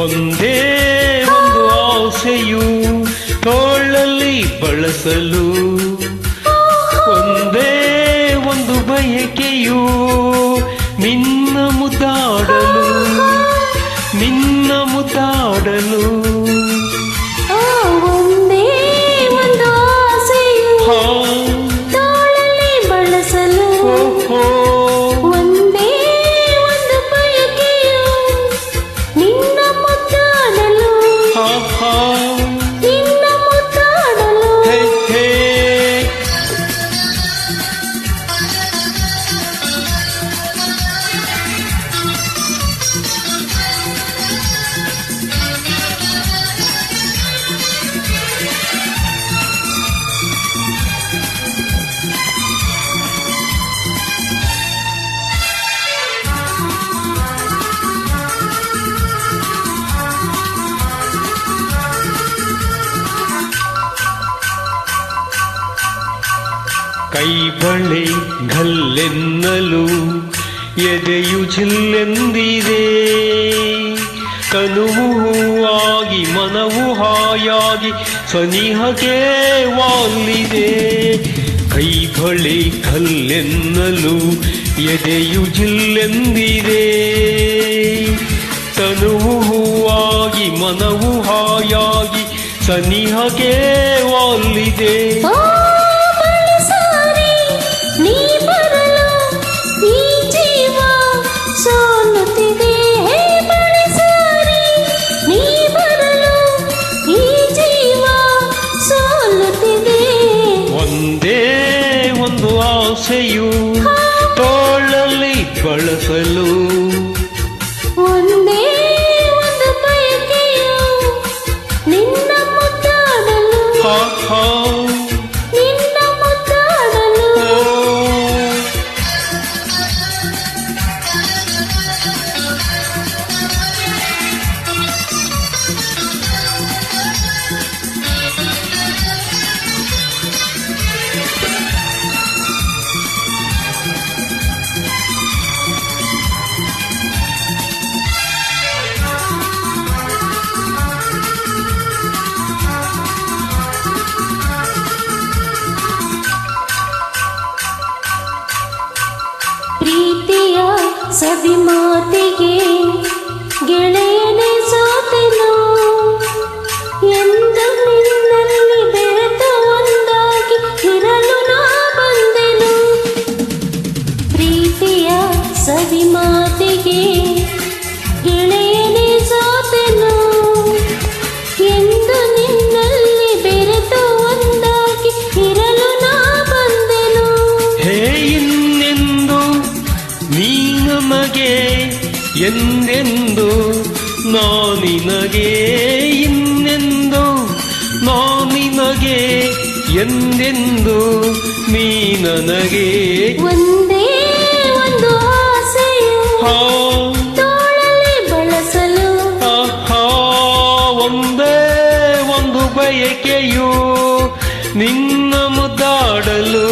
ಒಂದೇ ಒಂದು ಆಸೆಯು ತೋಳಲ್ಲಿ ಬಳಸಲು, ಒಂದೇ ಒಂದು ಬಯಕೆಯು ನಿನ್ನ ಮುದ್ದಾಡಲು, ನಿನ್ನ ಮುದ್ದಾಡಲು. ಒಂದೇ ಒಂದು ಆಸೆಯು ತೋಳಲ್ಲಿ ಬಳಸಲು, ಒಂದೇ ಒಂದು ಬಯಕೆಯು ನಿನ್ನ ಮುದ್ದಾಡಲು, ನಿನ್ನ ಮುದ್ದಾಡಲು. ಕೈ ಬಳೆ ಘಲ್ಲೆನ್ನಲು ಎದೆಯು ಜಿಲ್ಲೆಂದಿದೆ, ಕನುವು ಹೂವಾಗಿ ಮನವು ಹಾಯಾಗಿ ಸನಿಹಕ್ಕೆ ವಾಲಿದೆ. ಕೈ ಬಳೆ ಘಲ್ಲೆನ್ನಲು ಎದೆಯು ಜಿಲ್ಲೆಂದಿದೆ, ತನುವು ಹೂವಾಗಿ ಮನವು ಹಾಯಾಗಿ ಸನಿಹಕ್ಕೆ ವಾಲಿದೆ. ಒಂದೇ ಒಂದು ಆಸೆಯು ತೋಳಲ್ಲಿ ಬಳಸಲು, ಒಂದೇ ಒಂದು ಬಯಕೆಯು ನಿನ್ನ ಮುದ್ದಾಡಲು, ನಿನ್ನ ಮುದ್ದಾಡಲು. ಪ್ರೀತಿಯ ಸವಿ ಮಾತಿಗೆ ಗೆಳೆಯನೇ ಸೋತೆನು, ಎಂದು ನಿನ್ನಲ್ಲಿ ಬೆರೆತು ಒಂದಾಗಿ ಇರಲು ನಾ ಬಂದೆನು. ಪ್ರೀತಿಯ ಸವಿ ಮಾತಿಗೆ ಗೆಳೆಯನೇ ಸೋತೆನು, ಎಂದು ನಿನ್ನಲ್ಲಿ ಬೆರೆತು ಒಂದಾಗಿ ಇರಲು ನಾ ಬಂದೆನು. ನೀ ನಮಗೆ ಎಂದೆಂದು ನಾನಿನಗೆ, ಇನ್ನೆಂದು ನಾನಿನಗೆ ಎಂದೆಂದು ನೀ ನನಗೆ. ಒಂದೇ ಒಂದು ಆಸೆಯು ತೋಳಲ್ಲಿ ಬಳಸಲು, ಒಂದೇ ಒಂದು ಬಯಕೆಯು ನಿನ್ನ ಮುದ್ದಾಡಲು,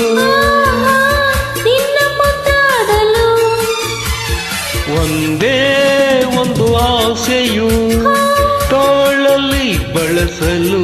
ಒಂದೇ ಒಂದು ಆಸೆಯು ತೋಳಲ್ಲಿ ಬಳಸಲು.